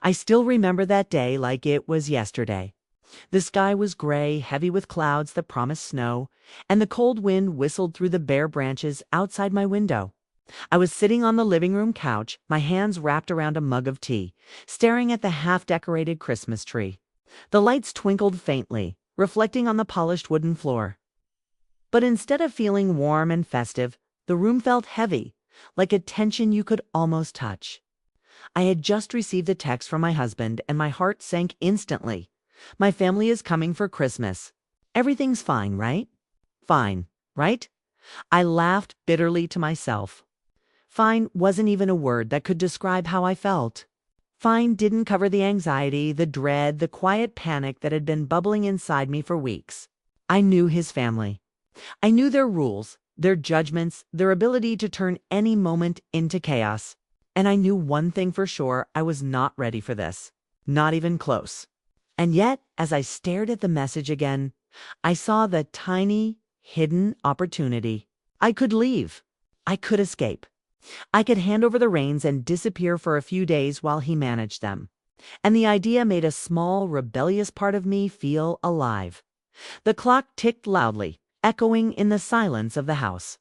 I still remember that day like it was yesterday. The sky was gray, heavy with clouds that promised snow, and the cold wind whistled through the bare branches outside my window. I was sitting on the living room couch, my hands wrapped around a mug of tea, staring at the half-decorated Christmas tree. The lights twinkled faintly, reflecting on the polished wooden floor. But instead of feeling warm and festive, the room felt heavy, like a tension you could almost touch. I had just received a text from my husband, and my heart sank instantly. My family is coming for Christmas. Everything's fine, right? Fine, right? I laughed bitterly to myself. Fine wasn't even a word that could describe how I felt. Fine didn't cover the anxiety, the dread, the quiet panic that had been bubbling inside me for weeks. I knew his family. I knew their rules, their judgments, their ability to turn any moment into chaos. And I knew one thing for sure: I was not ready for this. Not even close. And yet, as I stared at the message again, I saw the tiny, hidden opportunity. I could leave. I could escape. I could hand over the reins and disappear for a few days while he managed them. And the idea made a small, rebellious part of me feel alive. The clock ticked loudly, echoing in the silence of the house.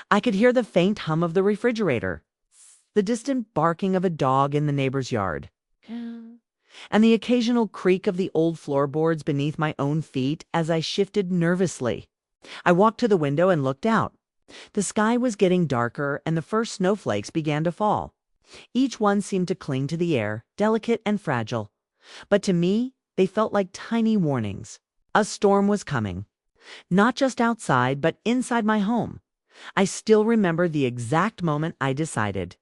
I could hear the faint hum of the refrigerator, the distant barking of a dog in the neighbor's yard, and the occasional creak of the old floorboards beneath my own feet as I shifted nervously. I walked to the window and looked out. The sky was getting darker, and the first snowflakes began to fall. Each one seemed to cling to the air, delicate and fragile. But to me, they felt like tiny warnings. A storm was coming. Not just outside, but inside my home. I still remember the exact moment I decided.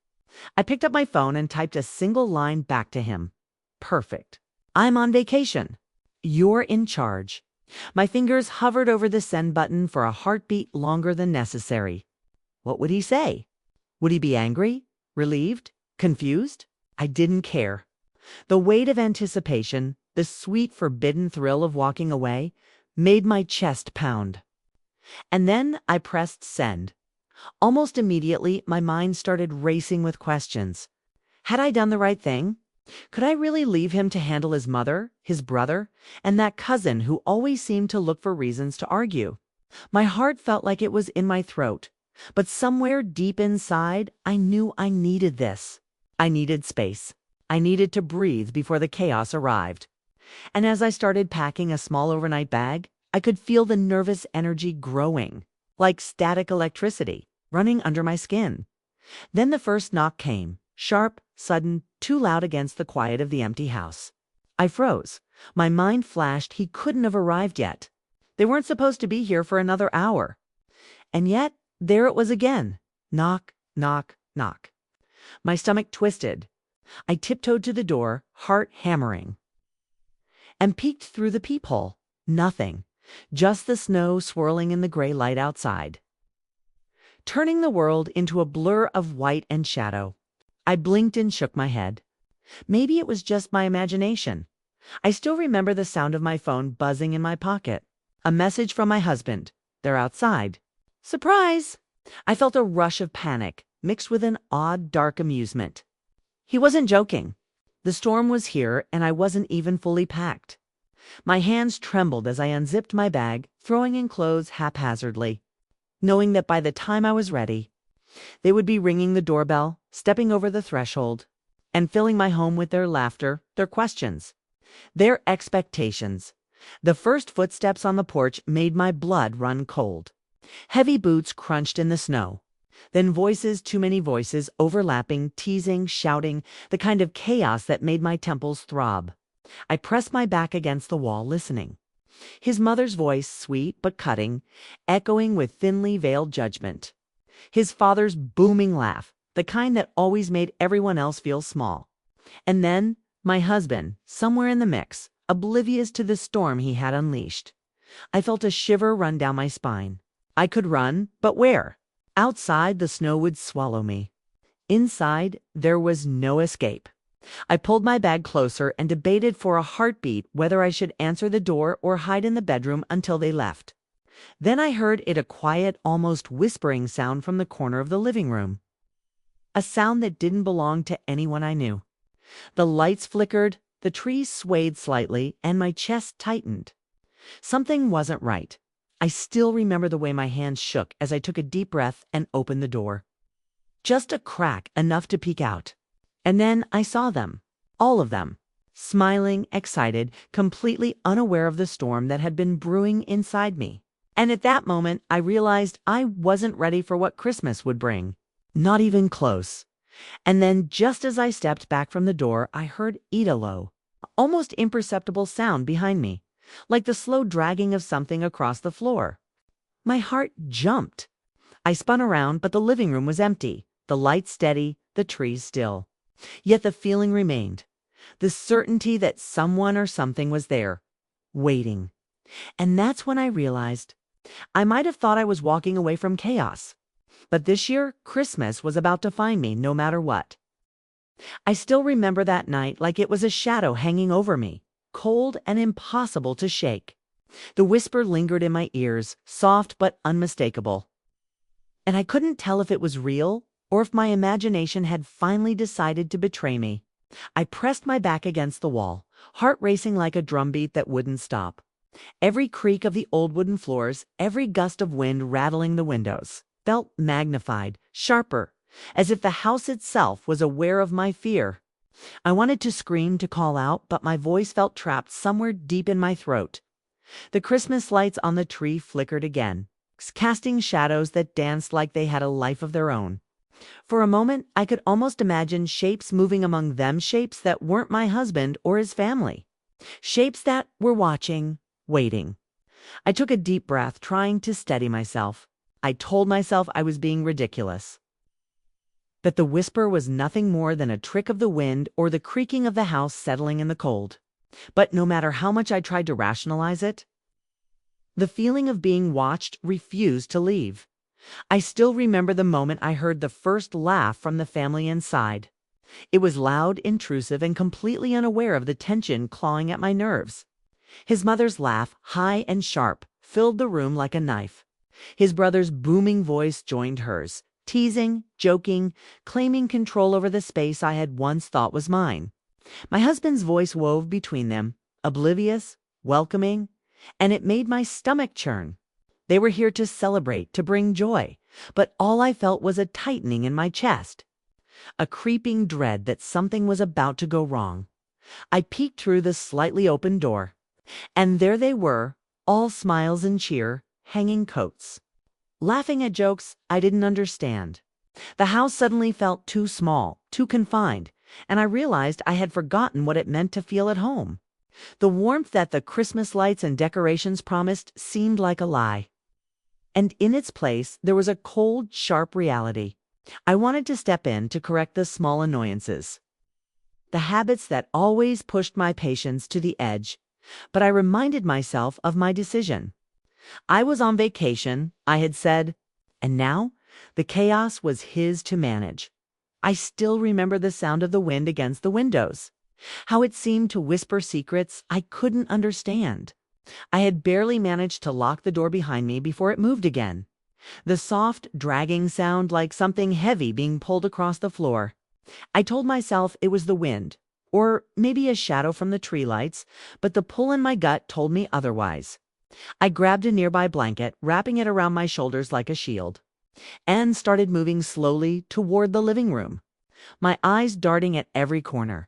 I picked up my phone and typed a single line back to him. Perfect. I'm on vacation. You're in charge. My fingers hovered over the send button for a heartbeat longer than necessary. What would he say? Would he be angry? Relieved? Confused? I didn't care. The weight of anticipation, the sweet forbidden thrill of walking away, made my chest pound. And then I pressed send. Almost immediately, my mind started racing with questions. Had I done the right thing? Could I really leave him to handle his mother, his brother, and that cousin who always seemed to look for reasons to argue? My heart felt like it was in my throat, but somewhere deep inside, I knew I needed this. I needed space. I needed to breathe before the chaos arrived. And as I started packing a small overnight bag, I could feel the nervous energy growing, like static electricity, running under my skin. Then the first knock came, sharp, sudden, too loud against the quiet of the empty house. I froze. My mind flashed he couldn't have arrived yet. They weren't supposed to be here for another hour. And yet, there it was again. Knock, knock, knock. My stomach twisted. I tiptoed to the door, heart hammering, and peeked through the peephole. Nothing. Just the snow swirling in the gray light outside, turning the world into a blur of white and shadow. I blinked and shook my head. Maybe it was just my imagination. I still remember the sound of my phone buzzing in my pocket. A message from my husband. They're outside. Surprise! I felt a rush of panic, mixed with an odd, dark amusement. He wasn't joking. The storm was here, and I wasn't even fully packed. My hands trembled as I unzipped my bag, throwing in clothes haphazardly, knowing that by the time I was ready, they would be ringing the doorbell, stepping over the threshold, and filling my home with their laughter, their questions, their expectations. The first footsteps on the porch made my blood run cold. Heavy boots crunched in the snow. Then voices, too many voices, overlapping, teasing, shouting, the kind of chaos that made my temples throb. I pressed my back against the wall, listening. His mother's voice, sweet but cutting, echoing with thinly veiled judgment. His father's booming laugh, the kind that always made everyone else feel small. And then my husband, somewhere in the mix, oblivious to the storm he had unleashed. I felt a shiver run down my spine. I could run, but where? Outside, the snow would swallow me. Inside, there was no escape. I pulled my bag closer and debated for a heartbeat whether I should answer the door or hide in the bedroom until they left. Then I heard it, a quiet, almost whispering sound from the corner of the living room. A sound that didn't belong to anyone I knew. The lights flickered, the trees swayed slightly, and my chest tightened. Something wasn't right. I still remember the way my hands shook as I took a deep breath and opened the door. Just a crack enough to peek out. And then I saw them. All of them. Smiling, excited, completely unaware of the storm that had been brewing inside me. And at that moment, I realized I wasn't ready for what Christmas would bring. Not even close. And then, just as I stepped back from the door, I heard Idalo, almost imperceptible sound behind me, like the slow dragging of something across the floor. My heart jumped. I spun around, but the living room was empty, the lights steady, the trees still. Yet the feeling remained, the certainty that someone or something was there, waiting. And that's when I realized I might have thought I was walking away from chaos. But this year, Christmas was about to find me no matter what. I still remember that night like it was a shadow hanging over me, cold and impossible to shake. The whisper lingered in my ears, soft but unmistakable. And I couldn't tell if it was real or if my imagination had finally decided to betray me. I pressed my back against the wall, heart racing like a drumbeat that wouldn't stop. Every creak of the old wooden floors, every gust of wind rattling the windows, felt magnified, sharper, as if the house itself was aware of my fear. I wanted to scream, to call out, but my voice felt trapped somewhere deep in my throat. The Christmas lights on the tree flickered again, casting shadows that danced like they had a life of their own. For a moment, I could almost imagine shapes moving among them, shapes that weren't my husband or his family. Shapes that were watching, waiting. I took a deep breath, trying to steady myself. I told myself I was being ridiculous, that the whisper was nothing more than a trick of the wind or the creaking of the house settling in the cold. But no matter how much I tried to rationalize it, the feeling of being watched refused to leave. I still remember the moment I heard the first laugh from the family inside. It was loud, intrusive, and completely unaware of the tension clawing at my nerves. His mother's laugh, high and sharp, filled the room like a knife. His brother's booming voice joined hers, teasing, joking, claiming control over the space I had once thought was mine. My husband's voice wove between them, oblivious, welcoming, and it made my stomach churn. They were here to celebrate, to bring joy, but all I felt was a tightening in my chest, a creeping dread that something was about to go wrong. I peeked through the slightly open door, and there they were, all smiles and cheer, hanging coats, laughing at jokes I didn't understand. The house suddenly felt too small, too confined, and I realized I had forgotten what it meant to feel at home. The warmth that the Christmas lights and decorations promised seemed like a lie. And in its place, there was a cold, sharp reality. I wanted to step in to correct the small annoyances, the habits that always pushed my patience to the edge, but I reminded myself of my decision. I was on vacation, I had said, and now the chaos was his to manage. I still remember the sound of the wind against the windows, how it seemed to whisper secrets I couldn't understand. I had barely managed to lock the door behind me before it moved again. The soft, dragging sound like something heavy being pulled across the floor. I told myself it was the wind, or maybe a shadow from the tree lights, but the pull in my gut told me otherwise. I grabbed a nearby blanket, wrapping it around my shoulders like a shield, and started moving slowly toward the living room, my eyes darting at every corner.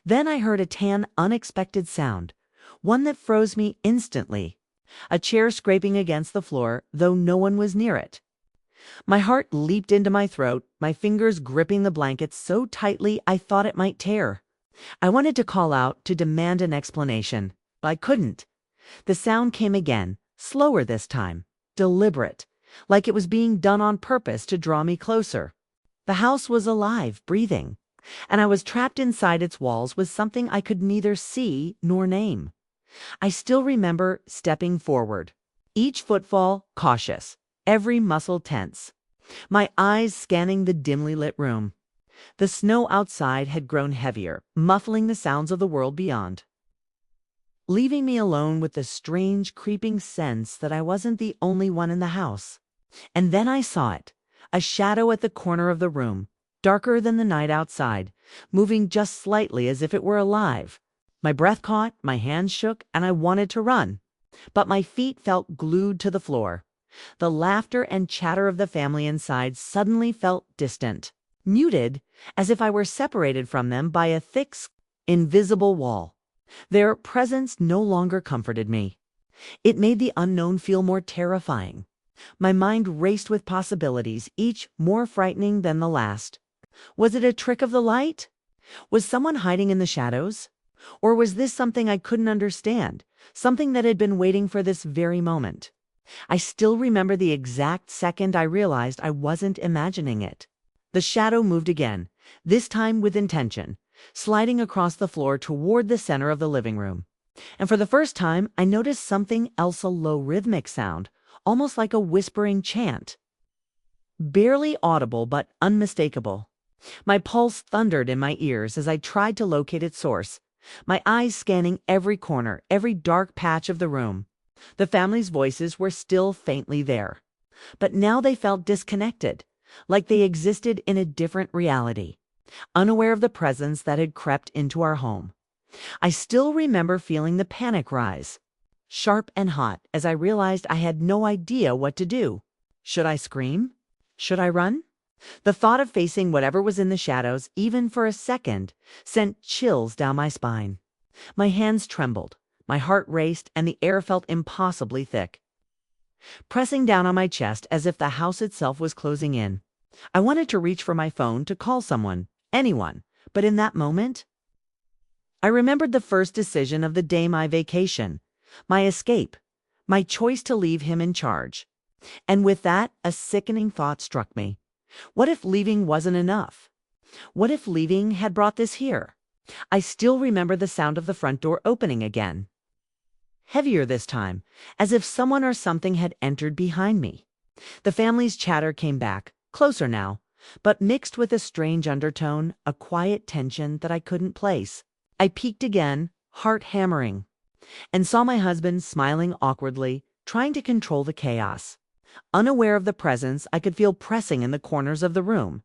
Then I heard a tan, unexpected sound, one that froze me instantly, a chair scraping against the floor, though no one was near it. My heart leaped into my throat, my fingers gripping the blanket so tightly I thought it might tear. I wanted to call out, to demand an explanation, but I couldn't. The sound came again, slower this time, deliberate, like it was being done on purpose to draw me closer. The house was alive, breathing, and I was trapped inside its walls with something I could neither see nor name. I still remember stepping forward, each footfall cautious, every muscle tense, my eyes scanning the dimly lit room. The snow outside had grown heavier, muffling the sounds of the world beyond, leaving me alone with the strange, creeping sense that I wasn't the only one in the house. And then I saw it, a shadow at the corner of the room, darker than the night outside, moving just slightly as if it were alive. My breath caught, my hands shook, and I wanted to run. But my feet felt glued to the floor. The laughter and chatter of the family inside suddenly felt distant, muted, as if I were separated from them by a thick, invisible wall. Their presence no longer comforted me. It made the unknown feel more terrifying. My mind raced with possibilities, each more frightening than the last. Was it a trick of the light? Was someone hiding in the shadows? Or was this something I couldn't understand, something that had been waiting for this very moment? I still remember the exact second I realized I wasn't imagining it. The shadow moved again, this time with intention, sliding across the floor toward the center of the living room. And for the first time, I noticed something else, a low rhythmic sound, almost like a whispering chant. Barely audible but unmistakable. My pulse thundered in my ears as I tried to locate its source, my eyes scanning every corner, every dark patch of the room. The family's voices were still faintly there, but now they felt disconnected, like they existed in a different reality, unaware of the presence that had crept into our home. I still remember feeling the panic rise, sharp and hot, as I realized I had no idea what to do. Should I scream? Should I run? The thought of facing whatever was in the shadows, even for a second, sent chills down my spine. My hands trembled. My heart raced, and the air felt impossibly thick, pressing down on my chest as if the house itself was closing in. I wanted to reach for my phone to call someone, anyone, but in that moment, I remembered the first decision of the day, my vacation, my escape, my choice to leave him in charge. And with that, a sickening thought struck me. What if leaving wasn't enough? What if leaving had brought this here? I still remember the sound of the front door opening again. Heavier this time, as if someone or something had entered behind me. The family's chatter came back, closer now, but mixed with a strange undertone, a quiet tension that I couldn't place. I peeked again, heart hammering, and saw my husband smiling awkwardly, trying to control the chaos. Unaware of the presence I could feel pressing in the corners of the room.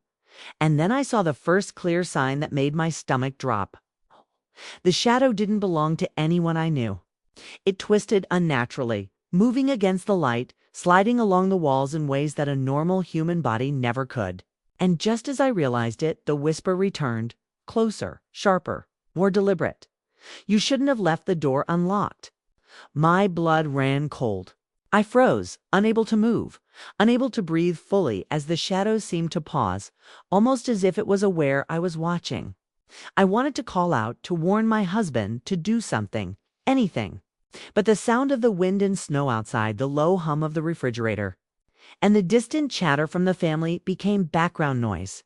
And then I saw the first clear sign that made my stomach drop. The shadow didn't belong to anyone I knew. It twisted unnaturally, moving against the light, sliding along the walls in ways that a normal human body never could. And just as I realized it, the whisper returned, closer, sharper, more deliberate. You shouldn't have left the door unlocked. My blood ran cold. I froze, unable to move, unable to breathe fully as the shadow seemed to pause, almost as if it was aware I was watching. I wanted to call out, to warn my husband, to do something, anything. But the sound of the wind and snow outside, the low hum of the refrigerator, and the distant chatter from the family became background noise,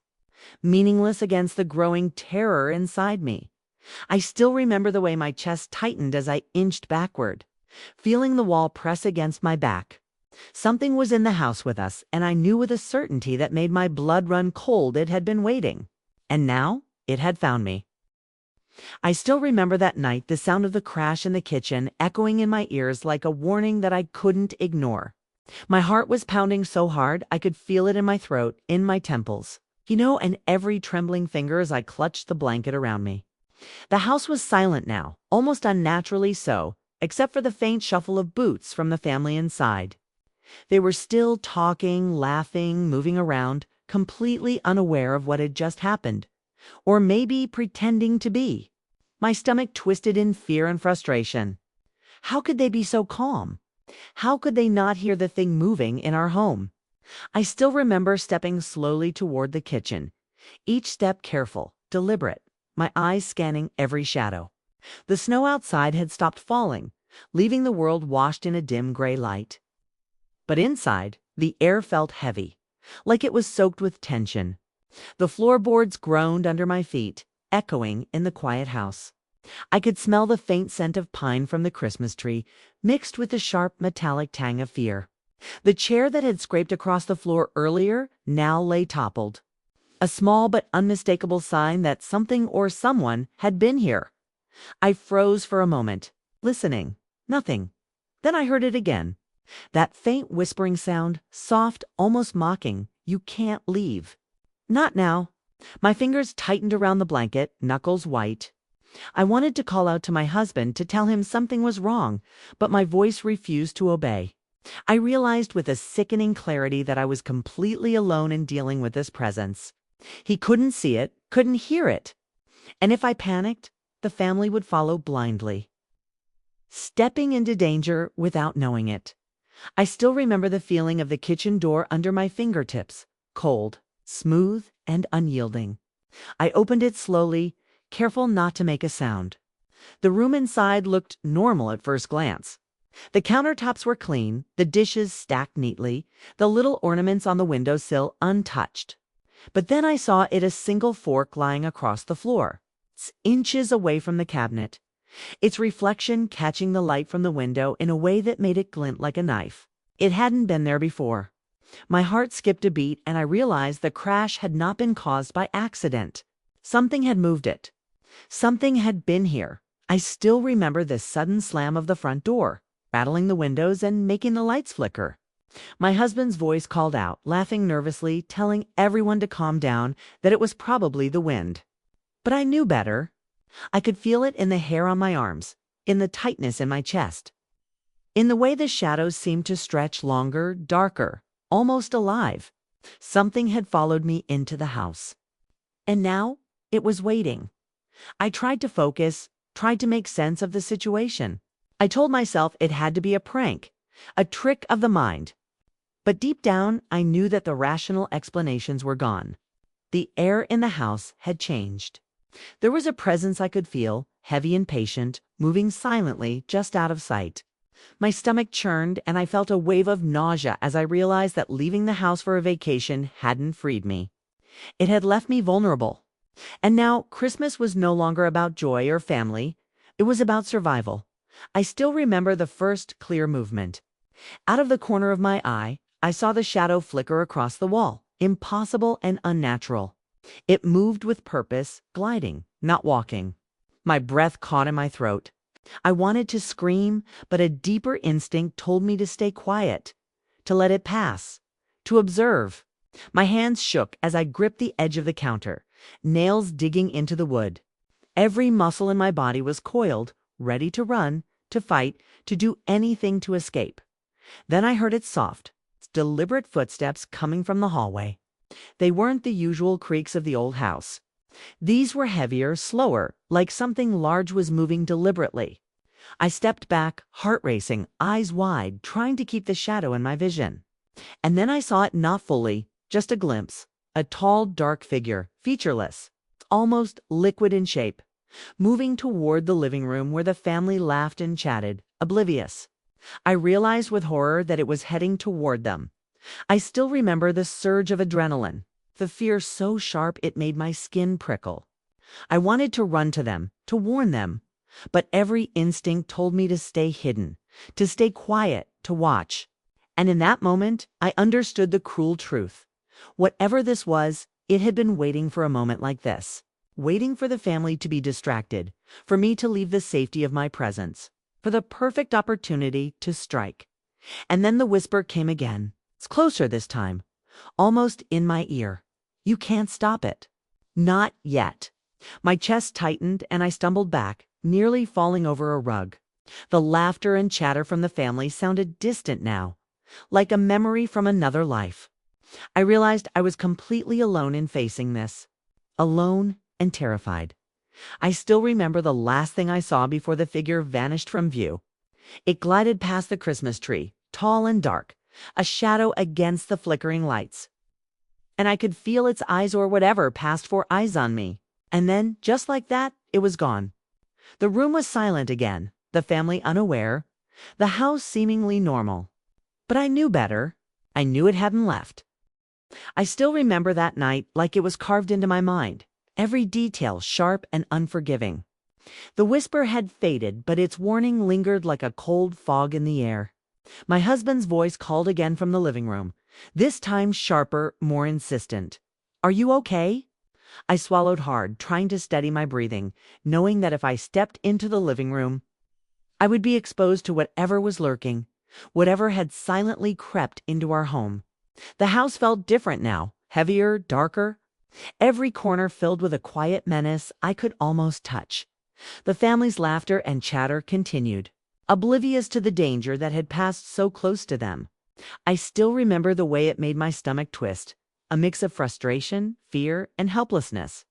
meaningless against the growing terror inside me. I still remember the way my chest tightened as I inched backward, feeling the wall press against my back. Something was in the house with us, and I knew with a certainty that made my blood run cold it had been waiting. And now it had found me. I still remember that night, the sound of the crash in the kitchen echoing in my ears like a warning that I couldn't ignore. My heart was pounding so hard I could feel it in my throat, in my temples, and every trembling finger as I clutched the blanket around me. The house was silent now, almost unnaturally so, except for the faint shuffle of boots from the family inside. They were still talking, laughing, moving around, completely unaware of what had just happened. Or maybe pretending to be. My stomach twisted in fear and frustration. How could they be so calm? How could they not hear the thing moving in our home? I still remember stepping slowly toward the kitchen, each step careful, deliberate, my eyes scanning every shadow. The snow outside had stopped falling, leaving the world washed in a dim gray light. But inside, the air felt heavy, like it was soaked with tension. The floorboards groaned under my feet, echoing in the quiet house. I could smell the faint scent of pine from the Christmas tree, mixed with the sharp metallic tang of fear. The chair that had scraped across the floor earlier now lay toppled. A small but unmistakable sign that something or someone had been here. I froze for a moment, listening. Nothing. Then I heard it again. That faint whispering sound, soft, almost mocking. You can't leave. Not now. My fingers tightened around the blanket, knuckles white. I wanted to call out to my husband to tell him something was wrong, but my voice refused to obey. I realized with a sickening clarity that I was completely alone in dealing with this presence. He couldn't see it, couldn't hear it. And if I panicked, the family would follow blindly, stepping into danger without knowing it. I still remember the feeling of the kitchen door under my fingertips, cold, smooth, and unyielding. I opened it slowly, careful not to make a sound. The room inside looked normal at first glance. The countertops were clean, the dishes stacked neatly, the little ornaments on the windowsill untouched. But then I saw a single fork lying across the floor, inches away from the cabinet, its reflection catching the light from the window in a way that made it glint like a knife. It hadn't been there before. My heart skipped a beat and I realized the crash had not been caused by accident. Something had moved it. Something had been here. I still remember the sudden slam of the front door, rattling the windows and making the lights flicker. My husband's voice called out, laughing nervously, telling everyone to calm down, that it was probably the wind. But I knew better. I could feel it in the hair on my arms, in the tightness in my chest, in the way the shadows seemed to stretch longer, darker, almost alive. Something had followed me into the house. And now it was waiting. I tried to focus, tried to make sense of the situation. I told myself it had to be a prank, a trick of the mind. But deep down, I knew that the rational explanations were gone. The air in the house had changed. There was a presence I could feel, heavy and patient, moving silently just out of sight. My stomach churned and I felt a wave of nausea as I realized that leaving the house for a vacation hadn't freed me. It had left me vulnerable. And now Christmas was no longer about joy or family. It was about survival. I still remember the first clear movement. Out of the corner of my eye, I saw the shadow flicker across the wall, impossible and unnatural. It moved with purpose, gliding, not walking. My breath caught in my throat. I wanted to scream, but a deeper instinct told me to stay quiet, to let it pass, to observe. My hands shook as I gripped the edge of the counter, nails digging into the wood. Every muscle in my body was coiled, ready to run, to fight, to do anything to escape. Then I heard its soft, deliberate footsteps coming from the hallway. They weren't the usual creaks of the old house. These were heavier, slower, like something large was moving deliberately. I stepped back, heart racing, eyes wide, trying to keep the shadow in my vision. And then I saw it not fully, just a glimpse. A tall, dark figure, featureless, almost liquid in shape, moving toward the living room where the family laughed and chatted, oblivious. I realized with horror that it was heading toward them. I still remember the surge of adrenaline, the fear so sharp it made my skin prickle. I wanted to run to them, to warn them, but every instinct told me to stay hidden, to stay quiet, to watch. And in that moment, I understood the cruel truth. Whatever this was, it had been waiting for a moment like this, waiting for the family to be distracted, for me to leave the safety of my presence, for the perfect opportunity to strike. And then the whisper came again. It's closer this time, almost in my ear. You can't stop it. Not yet. My chest tightened and I stumbled back, nearly falling over a rug. The laughter and chatter from the family sounded distant now, like a memory from another life. I realized I was completely alone in facing this. Alone and terrified. I still remember the last thing I saw before the figure vanished from view. It glided past the Christmas tree, tall and dark, a shadow against the flickering lights. And I could feel its eyes or whatever passed for eyes on me. And then, just like that, it was gone. The room was silent again, the family unaware, the house seemingly normal. But I knew better. I knew it hadn't left. I still remember that night like it was carved into my mind, every detail sharp and unforgiving. The whisper had faded, but its warning lingered like a cold fog in the air. My husband's voice called again from the living room, this time sharper, more insistent. Are you okay? I swallowed hard, trying to steady my breathing, knowing that if I stepped into the living room, I would be exposed to whatever was lurking, whatever had silently crept into our home. The house felt different now, heavier, darker, every corner filled with a quiet menace I could almost touch. The family's laughter and chatter continued, oblivious to the danger that had passed so close to them. I still remember the way it made my stomach twist, a mix of frustration, fear, and helplessness.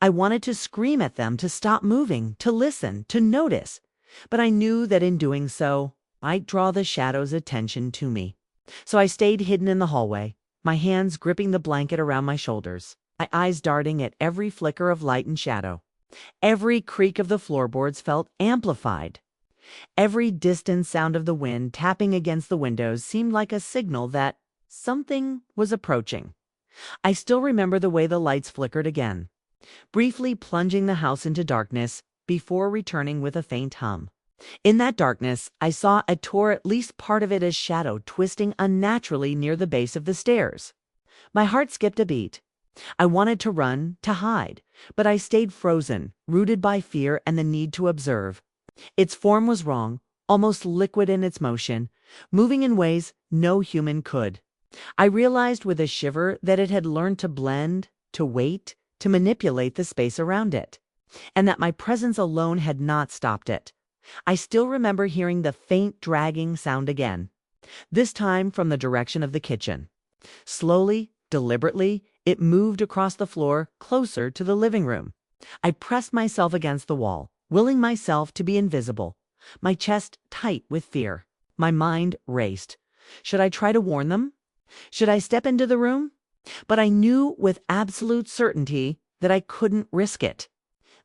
I wanted to scream at them to stop moving, to listen, to notice, but I knew that in doing so, I'd draw the shadow's attention to me. So I stayed hidden in the hallway, my hands gripping the blanket around my shoulders, my eyes darting at every flicker of light and shadow. Every creak of the floorboards felt amplified. Every distant sound of the wind tapping against the windows seemed like a signal that something was approaching. I still remember the way the lights flickered again, briefly plunging the house into darkness before returning with a faint hum. In that darkness, I saw a tore at least part of it as shadow twisting unnaturally near the base of the stairs. My heart skipped a beat. I wanted to run, to hide, but I stayed frozen, rooted by fear and the need to observe. Its form was wrong, almost liquid in its motion, moving in ways no human could. I realized with a shiver that it had learned to blend, to wait, to manipulate the space around it, and that my presence alone had not stopped it. I still remember hearing the faint dragging sound again, this time from the direction of the kitchen. Slowly, deliberately, it moved across the floor closer to the living room. I pressed myself against the wall, willing myself to be invisible, my chest tight with fear. My mind raced. Should I try to warn them? Should I step into the room? But I knew with absolute certainty that I couldn't risk it.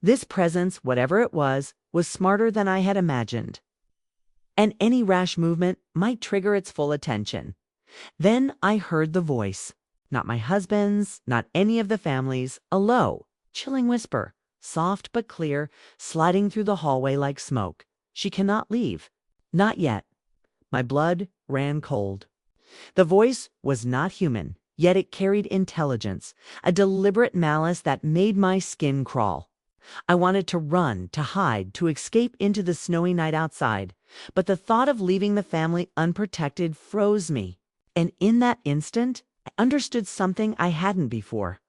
This presence, whatever it was smarter than I had imagined. And any rash movement might trigger its full attention. Then I heard the voice. Not my husband's, not any of the family's, a low, chilling whisper, soft but clear, sliding through the hallway like smoke. She cannot leave. Not yet. My blood ran cold. The voice was not human, yet it carried intelligence, a deliberate malice that made my skin crawl. I wanted to run, to hide, to escape into the snowy night outside, but the thought of leaving the family unprotected froze me. And in that instant, I understood something I hadn't before.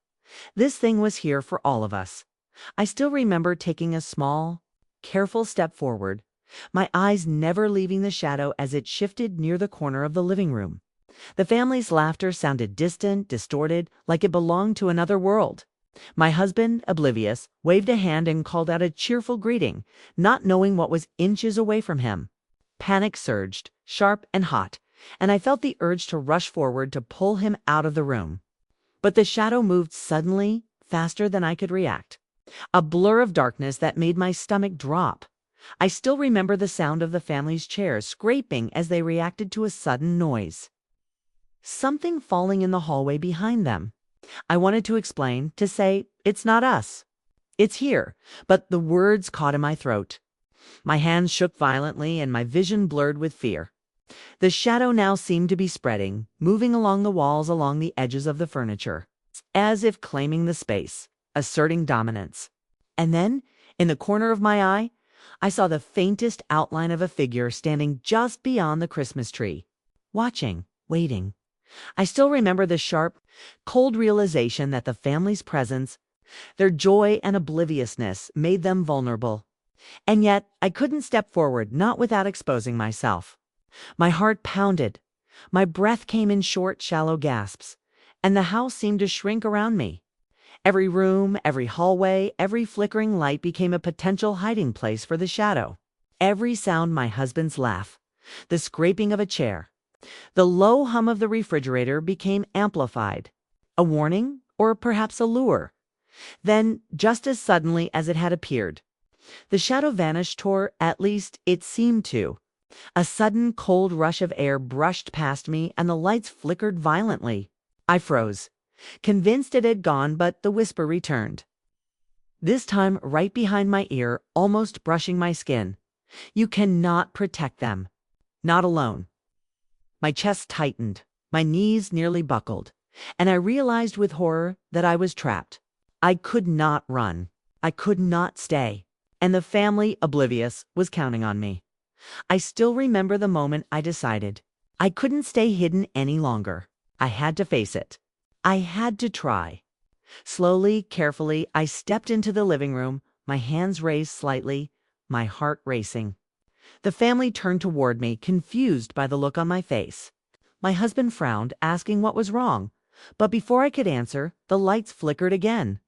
This thing was here for all of us. I still remember taking a small, careful step forward, my eyes never leaving the shadow as it shifted near the corner of the living room. The family's laughter sounded distant, distorted, like it belonged to another world. My husband, oblivious, waved a hand and called out a cheerful greeting, not knowing what was inches away from him. Panic surged, sharp and hot, and I felt the urge to rush forward to pull him out of the room. But the shadow moved suddenly, faster than I could react. A blur of darkness that made my stomach drop. I still remember the sound of the family's chairs scraping as they reacted to a sudden noise. Something falling in the hallway behind them. I wanted to explain, to say, it's not us. It's here, but the words caught in my throat. My hands shook violently and my vision blurred with fear. The shadow now seemed to be spreading, moving along the walls, along the edges of the furniture, as if claiming the space, asserting dominance. And then, in the corner of my eye, I saw the faintest outline of a figure standing just beyond the Christmas tree, watching, waiting. I still remember the sharp, cold realization that the family's presence, their joy and obliviousness, made them vulnerable. And yet, I couldn't step forward, not without exposing myself. My heart pounded. My breath came in short, shallow gasps, and the house seemed to shrink around me. Every room, every hallway, every flickering light became a potential hiding place for the shadow. Every sound, my husband's laugh, the scraping of a chair, the low hum of the refrigerator, became amplified. A warning, or perhaps a lure. Then, just as suddenly as it had appeared, the shadow vanished, or at least it seemed to. A sudden cold rush of air brushed past me and the lights flickered violently. I froze, convinced it had gone, but the whisper returned. This time right behind my ear, almost brushing my skin. You cannot protect them. Not alone. My chest tightened, my knees nearly buckled, and I realized with horror that I was trapped. I could not run. I could not stay. And the family, oblivious, was counting on me. I still remember the moment I decided. I couldn't stay hidden any longer. I had to face it. I had to try. Slowly, carefully, I stepped into the living room, my hands raised slightly, my heart racing. The family turned toward me, confused by the look on my face. My husband frowned, asking what was wrong, but before I could answer, the lights flickered again,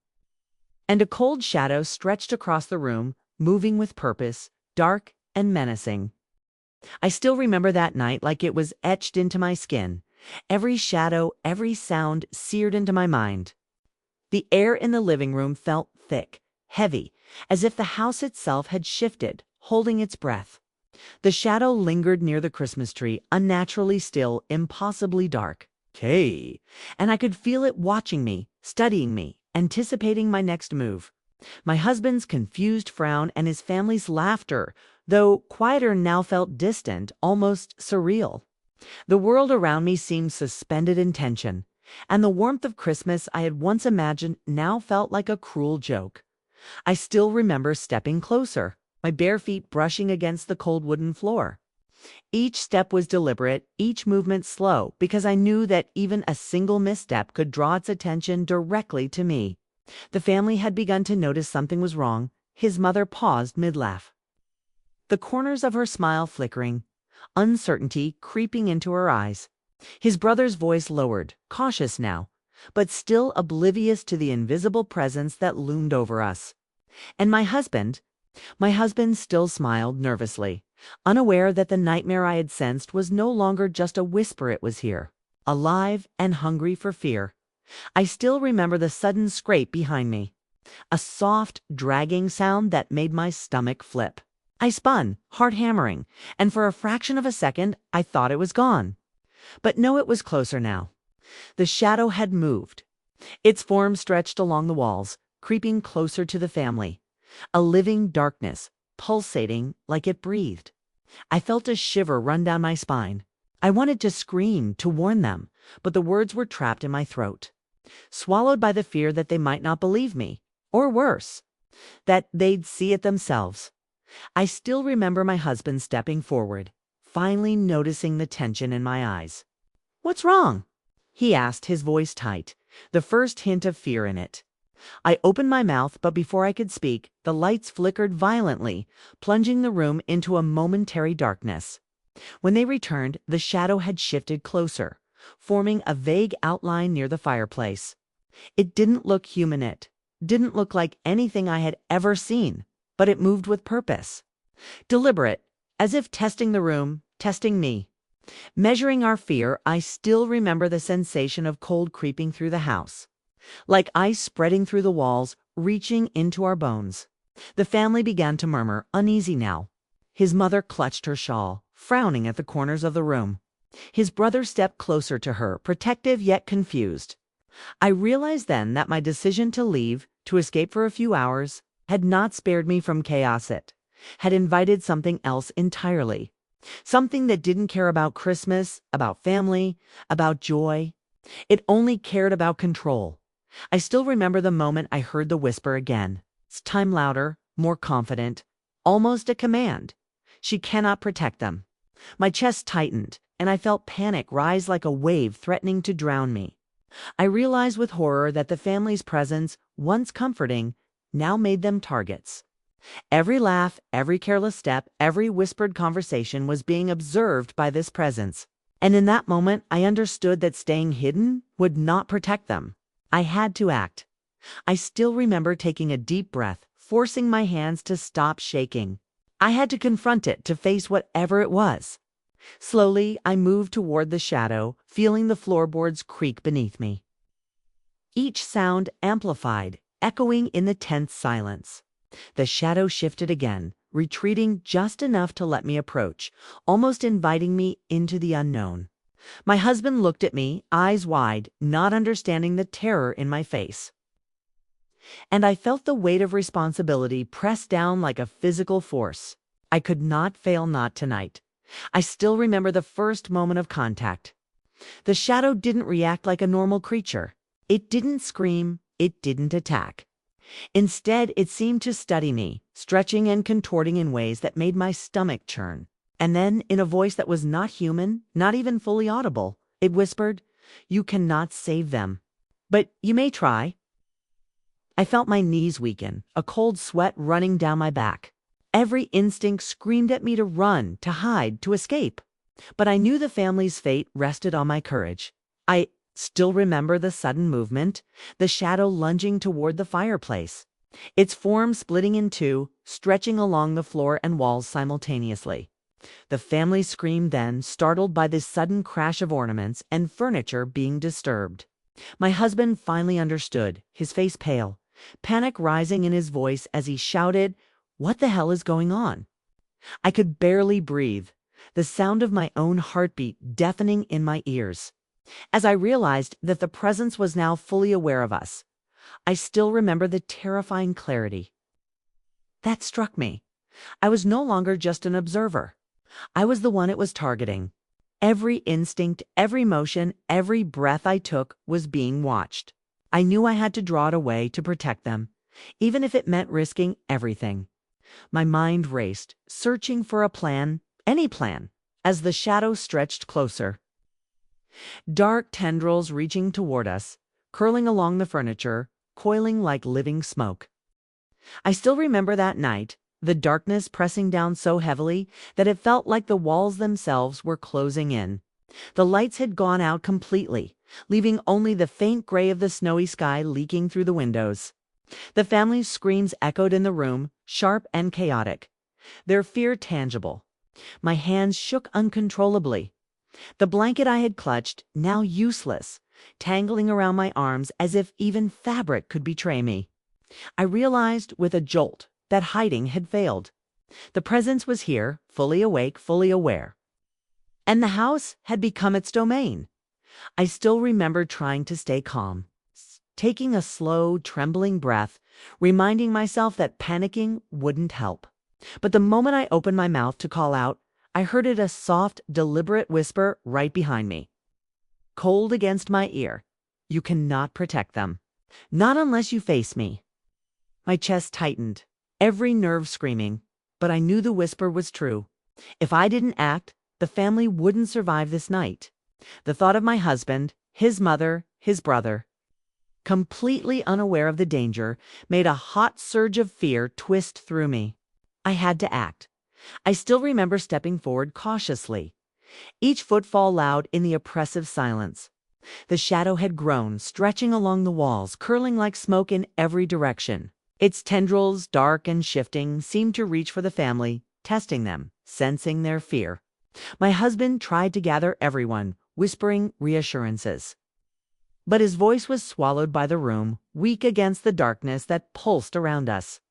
and a cold shadow stretched across the room, moving with purpose, dark and menacing. I still remember that night like it was etched into my skin. Every shadow, every sound seared into my mind. The air in the living room felt thick, heavy, as if the house itself had shifted, holding its breath. The shadow lingered near the Christmas tree, unnaturally still, impossibly dark. "Kay." And I could feel it watching me, studying me, anticipating my next move. My husband's confused frown and his family's laughter, though quieter, now felt distant, almost surreal. The world around me seemed suspended in tension, and the warmth of Christmas I had once imagined now felt like a cruel joke. I still remember stepping closer, my bare feet brushing against the cold wooden floor. Each step was deliberate, each movement slow, because I knew that even a single misstep could draw its attention directly to me. The family had begun to notice something was wrong. His mother paused mid-laugh, the corners of her smile flickering, uncertainty creeping into her eyes. His brother's voice lowered, cautious now, but still oblivious to the invisible presence that loomed over us. And my husband still smiled nervously, unaware that the nightmare I had sensed was no longer just a whisper. It was here, alive and hungry for fear. I still remember the sudden scrape behind me, a soft, dragging sound that made my stomach flip. I spun, heart hammering, and for a fraction of a second I thought it was gone. But no, it was closer now. The shadow had moved. Its form stretched along the walls, creeping closer to the family. A living darkness, pulsating like it breathed. I felt a shiver run down my spine. I wanted to scream, to warn them, but the words were trapped in my throat, swallowed by the fear that they might not believe me, or worse, that they'd see it themselves. I still remember my husband stepping forward, finally noticing the tension in my eyes. "What's wrong?" he asked, his voice tight, the first hint of fear in it. I opened my mouth, but before I could speak, the lights flickered violently, plunging the room into a momentary darkness. When they returned, the shadow had shifted closer, forming a vague outline near the fireplace. It didn't look human, it didn't look like anything I had ever seen, but it moved with purpose. Deliberate, as if testing the room, testing me. Measuring our fear, I still remember the sensation of cold creeping through the house, like ice spreading through the walls, reaching into our bones. The family began to murmur, uneasy now. His mother clutched her shawl, frowning at the corners of the room. His brother stepped closer to her, protective yet confused. I realized then that my decision to leave, to escape for a few hours, had not spared me from chaos. It had invited something else entirely. Something that didn't care about Christmas, about family, about joy. It only cared about control. I still remember the moment I heard the whisper again, this time louder, more confident, almost a command. "She cannot protect them." My chest tightened, and I felt panic rise like a wave threatening to drown me. I realized with horror that the family's presence, once comforting, now made them targets. Every laugh, every careless step, every whispered conversation was being observed by this presence. And in that moment, I understood that staying hidden would not protect them. I had to act. I still remember taking a deep breath, forcing my hands to stop shaking. I had to confront it, to face whatever it was. Slowly, I moved toward the shadow, feeling the floorboards creak beneath me. Each sound amplified, echoing in the tense silence. The shadow shifted again, retreating just enough to let me approach, almost inviting me into the unknown. My husband looked at me, eyes wide, not understanding the terror in my face. And I felt the weight of responsibility press down like a physical force. I could not fail, not tonight. I still remember the first moment of contact. The shadow didn't react like a normal creature. It didn't scream, it didn't attack. Instead, it seemed to study me, stretching and contorting in ways that made my stomach churn. And then, in a voice that was not human, not even fully audible, it whispered, "You cannot save them. But you may try." I felt my knees weaken, a cold sweat running down my back. Every instinct screamed at me to run, to hide, to escape. But I knew the family's fate rested on my courage. I still remember the sudden movement, the shadow lunging toward the fireplace, its form splitting in two, stretching along the floor and walls simultaneously. The family screamed then, startled by this sudden crash of ornaments and furniture being disturbed. My husband finally understood, his face pale, panic rising in his voice as he shouted, "What the hell is going on?" I could barely breathe, the sound of my own heartbeat deafening in my ears. As I realized that the presence was now fully aware of us, I still remember the terrifying clarity. That struck me. I was no longer just an observer. I was the one it was targeting. Every instinct, every motion, every breath I took was being watched. I knew I had to draw it away to protect them, even if it meant risking everything. My mind raced, searching for a plan, any plan, as the shadow stretched closer. Dark tendrils reaching toward us, curling along the furniture, coiling like living smoke. I still remember that night, the darkness pressing down so heavily that it felt like the walls themselves were closing in. The lights had gone out completely, leaving only the faint gray of the snowy sky leaking through the windows. The family's screams echoed in the room, sharp and chaotic, their fear tangible. My hands shook uncontrollably. The blanket I had clutched, now useless, tangling around my arms as if even fabric could betray me. I realized with a jolt that hiding had failed. The presence was here, fully awake, fully aware. And the house had become its domain. I still remember trying to stay calm, taking a slow, trembling breath, reminding myself that panicking wouldn't help. But the moment I opened my mouth to call out, I heard it a soft, deliberate whisper right behind me. Cold against my ear. "You cannot protect them. Not unless you face me." My chest tightened, every nerve screaming, but I knew the whisper was true. If I didn't act, the family wouldn't survive this night. The thought of my husband, his mother, his brother, completely unaware of the danger, made a hot surge of fear twist through me. I had to act. I still remember stepping forward cautiously, each footfall loud in the oppressive silence. The shadow had grown, stretching along the walls, curling like smoke in every direction. Its tendrils, dark and shifting, seemed to reach for the family, testing them, sensing their fear. My husband tried to gather everyone, whispering reassurances. But his voice was swallowed by the room, weak against the darkness that pulsed around us.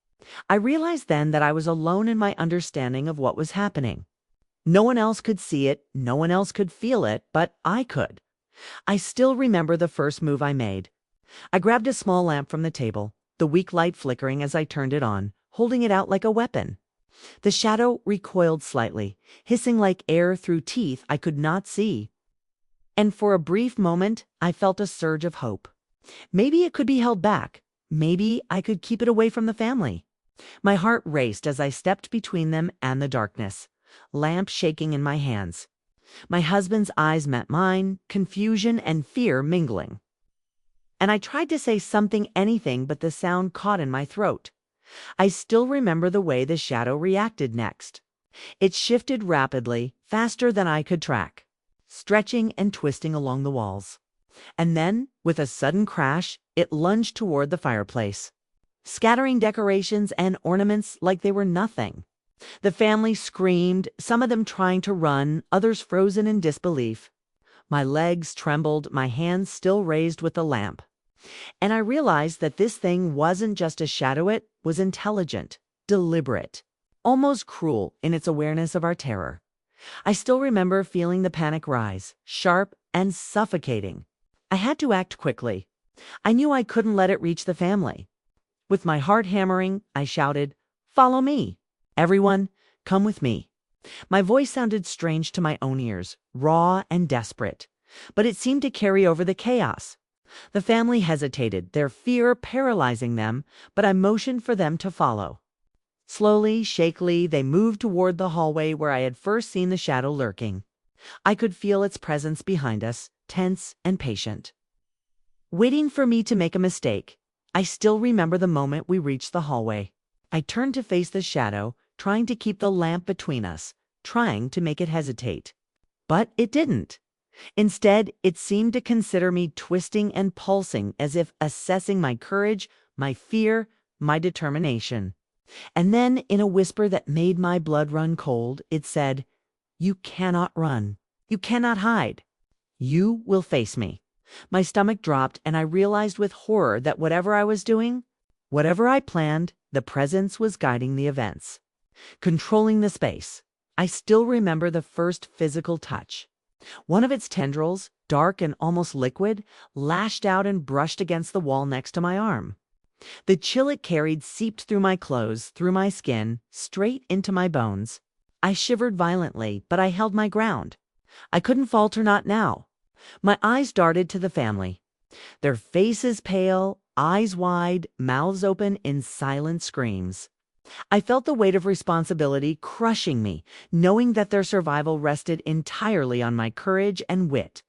I realized then that I was alone in my understanding of what was happening. No one else could see it, no one else could feel it, but I could. I still remember the first move I made. I grabbed a small lamp from the table, the weak light flickering as I turned it on, holding it out like a weapon. The shadow recoiled slightly, hissing like air through teeth I could not see. And for a brief moment, I felt a surge of hope. Maybe it could be held back. Maybe I could keep it away from the family. My heart raced as I stepped between them and the darkness, lamp shaking in my hands. My husband's eyes met mine, confusion and fear mingling. And I tried to say something, anything, but the sound caught in my throat. I still remember the way the shadow reacted next. It shifted rapidly, faster than I could track, stretching and twisting along the walls. And then, with a sudden crash, it lunged toward the fireplace, scattering decorations and ornaments like they were nothing. The family screamed, some of them trying to run, others frozen in disbelief. My legs trembled, my hands still raised with the lamp. And I realized that this thing wasn't just a shadow, it was intelligent, deliberate, almost cruel in its awareness of our terror. I still remember feeling the panic rise, sharp and suffocating. I had to act quickly. I knew I couldn't let it reach the family. With my heart hammering, I shouted, "Follow me! Everyone, come with me." My voice sounded strange to my own ears, raw and desperate, but it seemed to carry over the chaos. The family hesitated, their fear paralyzing them, but I motioned for them to follow. Slowly, shakily, they moved toward the hallway where I had first seen the shadow lurking. I could feel its presence behind us, tense and patient, waiting for me to make a mistake. I still remember the moment we reached the hallway. I turned to face the shadow, trying to keep the lamp between us, trying to make it hesitate. But it didn't. Instead, it seemed to consider me, twisting and pulsing as if assessing my courage, my fear, my determination. And then, in a whisper that made my blood run cold, it said, "You cannot run. You cannot hide. You will face me." My stomach dropped, and I realized with horror that whatever I was doing, whatever I planned, the presence was guiding the events, controlling the space. I still remember the first physical touch. One of its tendrils, dark and almost liquid, lashed out and brushed against the wall next to my arm. The chill it carried seeped through my clothes, through my skin, straight into my bones. I shivered violently, but I held my ground. I couldn't falter, not now. My eyes darted to the family. Their faces pale, eyes wide, mouths open in silent screams. I felt the weight of responsibility crushing me, knowing that their survival rested entirely on my courage and wit.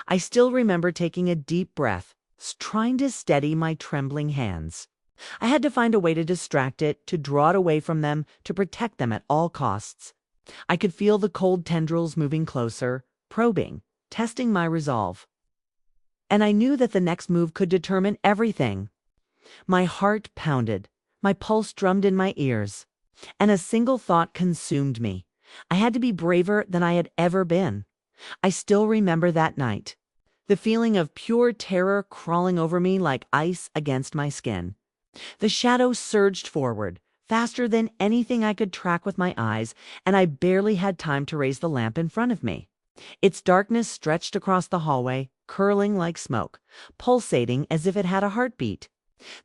I still remember taking a deep breath, trying to steady my trembling hands. I had to find a way to distract it, to draw it away from them, to protect them at all costs. I could feel the cold tendrils moving closer, probing, testing my resolve. And I knew that the next move could determine everything. My heart pounded. My pulse drummed in my ears, and a single thought consumed me. I had to be braver than I had ever been. I still remember that night, the feeling of pure terror crawling over me like ice against my skin. The shadow surged forward, faster than anything I could track with my eyes, and I barely had time to raise the lamp in front of me. Its darkness stretched across the hallway, curling like smoke, pulsating as if it had a heartbeat.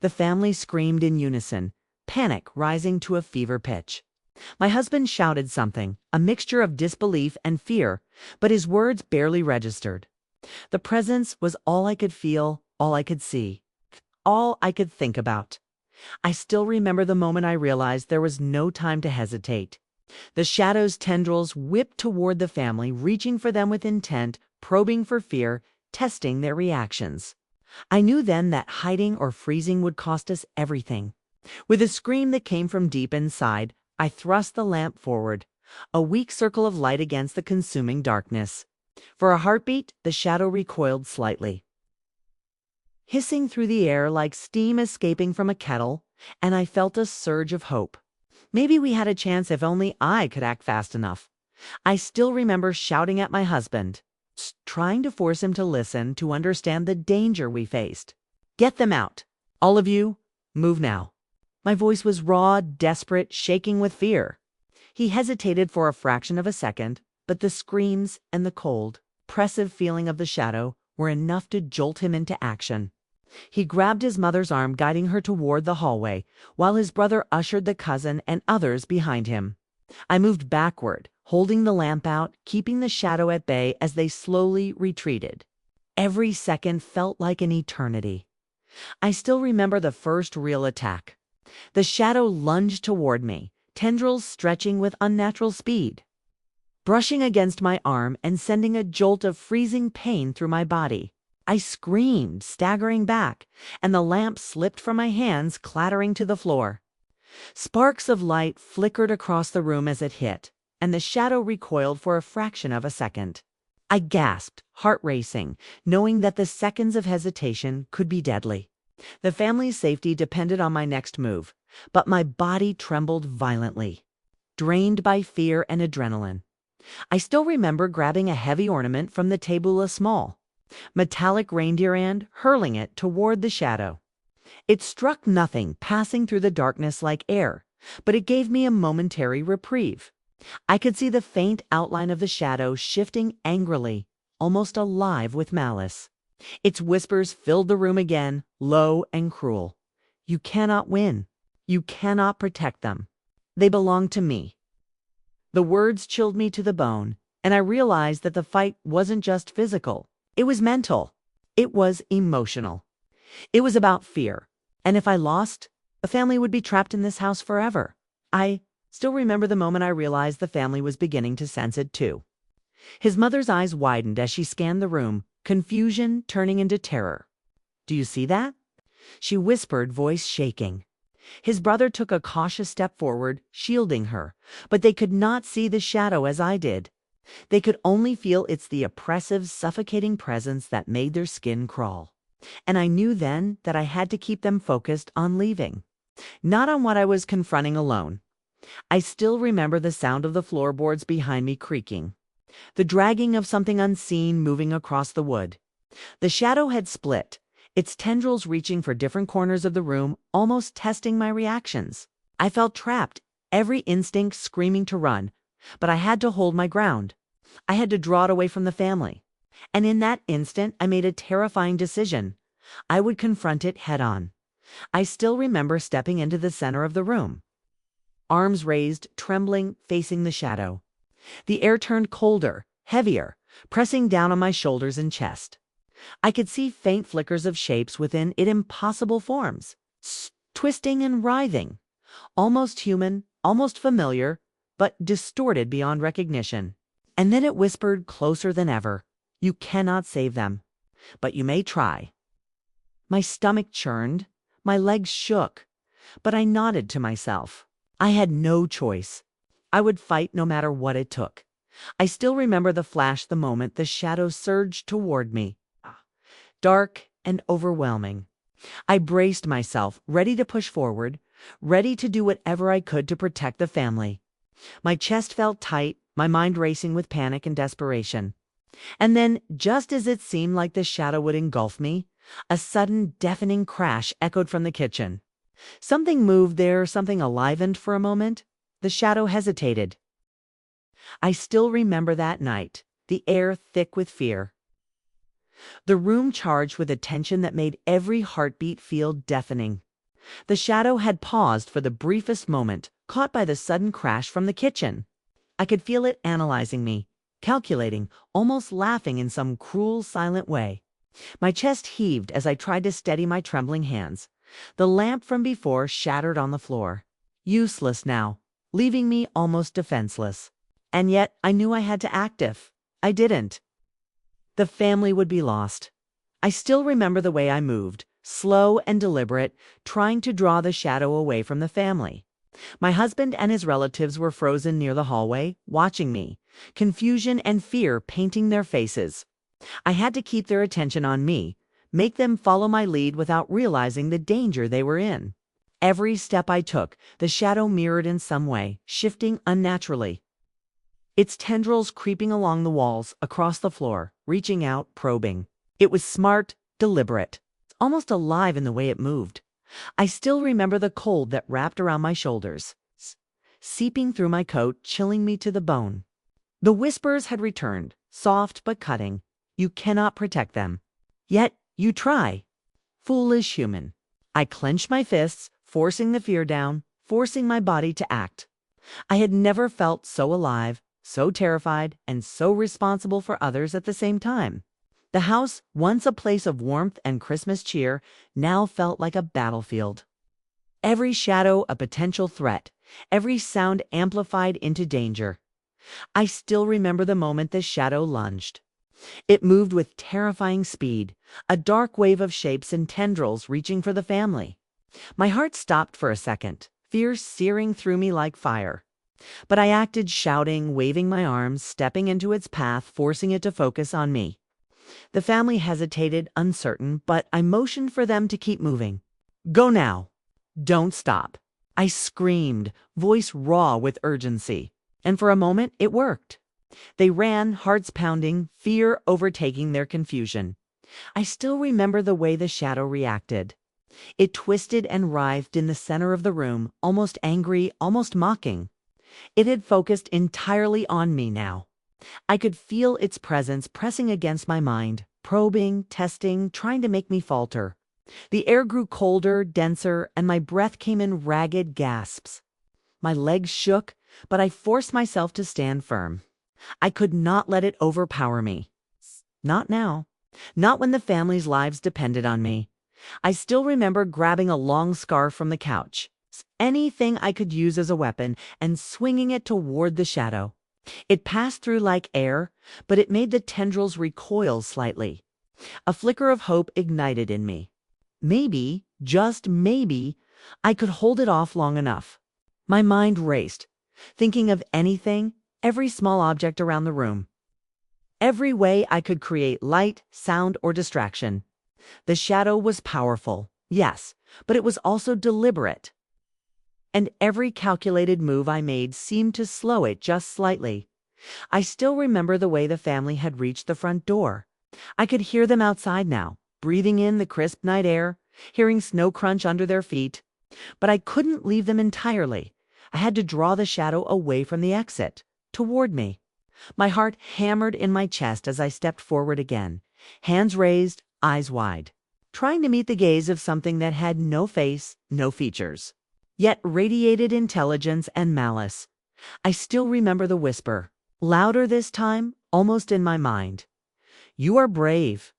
The family screamed in unison, panic rising to a fever pitch. My husband shouted something, a mixture of disbelief and fear, but his words barely registered. The presence was all I could feel, all I could see, all I could think about. I still remember the moment I realized there was no time to hesitate. The shadow's tendrils whipped toward the family, reaching for them with intent, probing for fear, testing their reactions. I knew then that hiding or freezing would cost us everything. With a scream that came from deep inside, I thrust the lamp forward, a weak circle of light against the consuming darkness. For a heartbeat, the shadow recoiled slightly, hissing through the air like steam escaping from a kettle, and I felt a surge of hope. Maybe we had a chance if only I could act fast enough. I still remember shouting at my husband, trying to force him to listen, to understand the danger we faced. "Get them out. All of you, move now." My voice was raw, desperate, shaking with fear. He hesitated for a fraction of a second, but the screams and the cold, oppressive feeling of the shadow were enough to jolt him into action. He grabbed his mother's arm, guiding her toward the hallway, while his brother ushered the cousin and others behind him. I moved backward, holding the lamp out, keeping the shadow at bay as they slowly retreated. Every second felt like an eternity. I still remember the first real attack. The shadow lunged toward me, tendrils stretching with unnatural speed, brushing against my arm and sending a jolt of freezing pain through my body. I screamed, staggering back, and the lamp slipped from my hands, clattering to the floor. Sparks of light flickered across the room as it hit, and the shadow recoiled for a fraction of a second. I gasped, heart racing, knowing that the seconds of hesitation could be deadly. The family's safety depended on my next move, but my body trembled violently, drained by fear and adrenaline. I still remember grabbing a heavy ornament from the tabula small, metallic reindeer, and hurling it toward the shadow. It struck nothing, passing through the darkness like air, but it gave me a momentary reprieve. I could see the faint outline of the shadow shifting angrily, almost alive with malice. Its whispers filled the room again, low and cruel. "You cannot win. You cannot protect them. They belong to me." The words chilled me to the bone, and I realized that the fight wasn't just physical. It was mental. It was emotional. It was about fear. And if I lost, the family would be trapped in this house forever. I still remember the moment I realized the family was beginning to sense it too. His mother's eyes widened as she scanned the room, confusion turning into terror. "Do you see that?" she whispered, voice shaking. His brother took a cautious step forward, shielding her, but they could not see the shadow as I did. They could only feel the oppressive, suffocating presence that made their skin crawl. And I knew then that I had to keep them focused on leaving, not on what I was confronting alone. I still remember the sound of the floorboards behind me creaking, the dragging of something unseen moving across the wood. The shadow had split, its tendrils reaching for different corners of the room, almost testing my reactions. I felt trapped, every instinct screaming to run, but I had to hold my ground. I had to draw it away from the family. And in that instant, I made a terrifying decision. I would confront it head on. I still remember stepping into the center of the room, arms raised, trembling, facing the shadow. The air turned colder, heavier, pressing down on my shoulders and chest. I could see faint flickers of shapes within it, impossible forms, twisting and writhing, almost human, almost familiar, but distorted beyond recognition. And then it whispered closer than ever, "You cannot save them, but you may try." My stomach churned, my legs shook, but I nodded to myself. I had no choice. I would fight no matter what it took. I still remember the flash the moment the shadow surged toward me, dark and overwhelming. I braced myself, ready to push forward, ready to do whatever I could to protect the family. My chest felt tight, my mind racing with panic and desperation. And then, just as it seemed like the shadow would engulf me, a sudden, deafening crash echoed from the kitchen. Something moved there, something enlivened for a moment. The shadow hesitated. I still remember that night, the air thick with fear. The room charged with a tension that made every heartbeat feel deafening. The shadow had paused for the briefest moment, caught by the sudden crash from the kitchen. I could feel it analyzing me, calculating, almost laughing in some cruel, silent way. My chest heaved as I tried to steady my trembling hands. The lamp from before shattered on the floor, useless now, leaving me almost defenseless. And yet I knew I had to act. If I didn't, the family would be lost. I still remember the way I moved, slow and deliberate, trying to draw the shadow away from the family. My husband and his relatives were frozen near the hallway, watching me, confusion and fear painting their faces. I had to keep their attention on me, make them follow my lead without realizing the danger they were in. Every step I took, the shadow mirrored in some way, shifting unnaturally, its tendrils creeping along the walls, across the floor, reaching out, probing. It was smart, deliberate, almost alive in the way it moved. I still remember the cold that wrapped around my shoulders, seeping through my coat, chilling me to the bone. The whispers had returned, soft but cutting. You cannot protect them. Yet you try. Foolish human. I clenched my fists, forcing the fear down, forcing my body to act. I had never felt so alive, so terrified, and so responsible for others at the same time. The house, once a place of warmth and Christmas cheer, now felt like a battlefield. Every shadow a potential threat, every sound amplified into danger. I still remember the moment the shadow lunged. It moved with terrifying speed, a dark wave of shapes and tendrils reaching for the family. My heart stopped for a second, fear searing through me like fire. But I acted, shouting, waving my arms, stepping into its path, forcing it to focus on me. The family hesitated, uncertain, but I motioned for them to keep moving. "Go now. Don't stop." I screamed, voice raw with urgency. And for a moment, it worked. They ran, hearts pounding, fear overtaking their confusion. I still remember the way the shadow reacted. It twisted and writhed in the center of the room, almost angry, almost mocking. It had focused entirely on me now. I could feel its presence pressing against my mind, probing, testing, trying to make me falter. The air grew colder, denser, and my breath came in ragged gasps. My legs shook, but I forced myself to stand firm. I could not let it overpower me. Not now. Not when the family's lives depended on me. I still remember grabbing a long scarf from the couch, anything I could use as a weapon, and swinging it toward the shadow. It passed through like air, but it made the tendrils recoil slightly. A flicker of hope ignited in me. maybe, just maybe, I could hold it off long enough. My mind raced, thinking of anything, every small object around the room. Every way I could create light, sound, or distraction. The shadow was powerful, yes, but it was also deliberate. And every calculated move I made seemed to slow it just slightly. I still remember the way the family had reached the front door. I could hear them outside now, breathing in the crisp night air, hearing snow crunch under their feet. But I couldn't leave them entirely. I had to draw the shadow away from the exit, toward me. My heart hammered in my chest as I stepped forward again, hands raised, eyes wide, trying to meet the gaze of something that had no face, no features, yet radiated intelligence and malice. I still remember the whisper, louder this time, almost in my mind. "You are brave,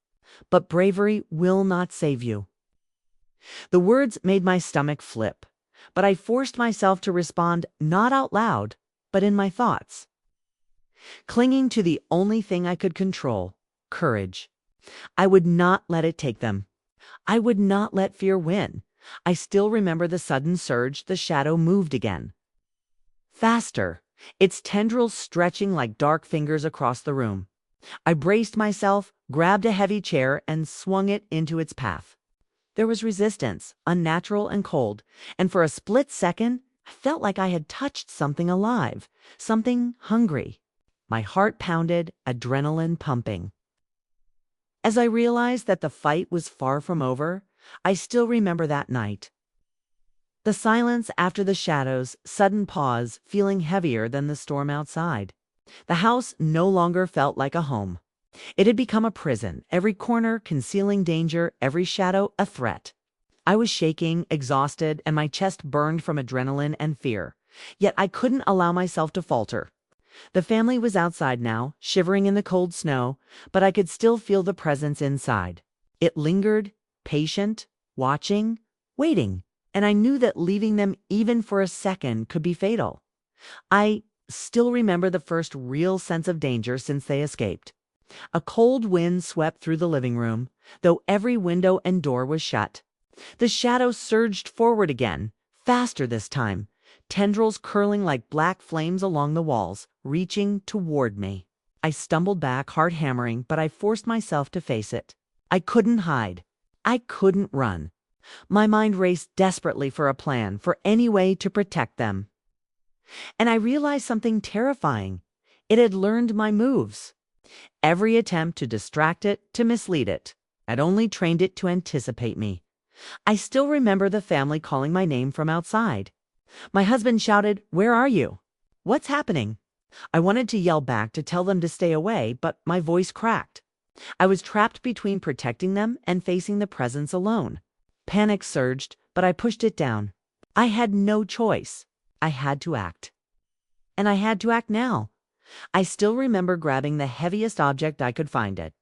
but bravery will not save you." The words made my stomach flip, but I forced myself to respond not out loud, but in my thoughts. Clinging to the only thing I could control, courage. I would not let it take them. I would not let fear win. I still remember the sudden surge. The shadow moved again. Faster, its tendrils stretching like dark fingers across the room. I braced myself, grabbed a heavy chair, and swung it into its path. There was resistance, unnatural and cold, and for a split second, I felt like I had touched something alive, something hungry. My heart pounded, adrenaline pumping. As I realized that the fight was far from over, I still remember that night. The silence after the shadows, sudden pause, feeling heavier than the storm outside. The house no longer felt like a home. It had become a prison, every corner concealing danger, every shadow a threat. I was shaking, exhausted, and my chest burned from adrenaline and fear. Yet I couldn't allow myself to falter. The family was outside now, shivering in the cold snow, but I could still feel the presence inside. It lingered, patient, watching, waiting, and I knew that leaving them even for a second could be fatal. I still remember the first real sense of danger since they escaped. A cold wind swept through the living room, though every window and door was shut. The shadow surged forward again, faster this time, tendrils curling like black flames along the walls, reaching toward me. I stumbled back, heart hammering, but I forced myself to face it. I couldn't hide. I couldn't run. My mind raced desperately for a plan, for any way to protect them. And I realized something terrifying. It had learned my moves. Every attempt to distract it, to mislead it, had only trained it to anticipate me. I still remember the family calling my name from outside. My husband shouted, "Where are you? What's happening?" I wanted to yell back to tell them to stay away, but my voice cracked. I was trapped between protecting them and facing the presence alone. Panic surged, but I pushed it down. I had no choice. I had to act. And I had to act now. I still remember grabbing the heaviest object I could find it.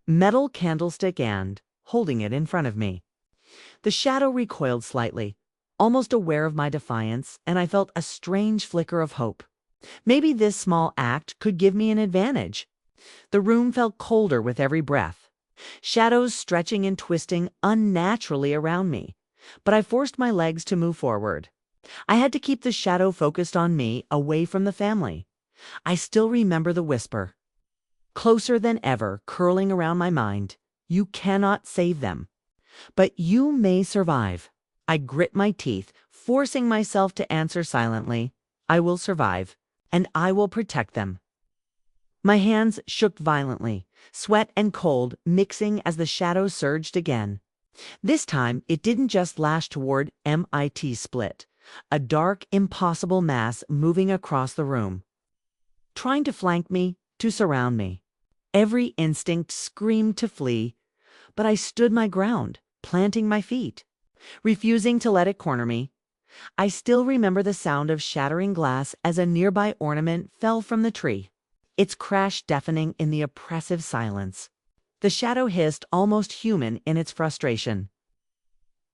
Metal candlestick and holding it in front of me. The shadow recoiled slightly, almost aware of my defiance, and I felt a strange flicker of hope. Maybe this small act could give me an advantage. The room felt colder with every breath, shadows stretching and twisting unnaturally around me, but I forced my legs to move forward. I had to keep the shadow focused on me, away from the family. I still remember the whisper, closer than ever, curling around my mind. "You cannot save them, but you may survive." I grit my teeth, forcing myself to answer silently, "I will survive, and I will protect them." My hands shook violently, sweat and cold mixing as the shadow surged again. This time, it didn't just lash toward MIT split, a dark, impossible mass moving across the room, trying to flank me, to surround me. Every instinct screamed to flee, but I stood my ground, planting my feet, refusing to let it corner me. I still remember the sound of shattering glass as a nearby ornament fell from the tree, its crash deafening in the oppressive silence. The shadow hissed, almost human in its frustration.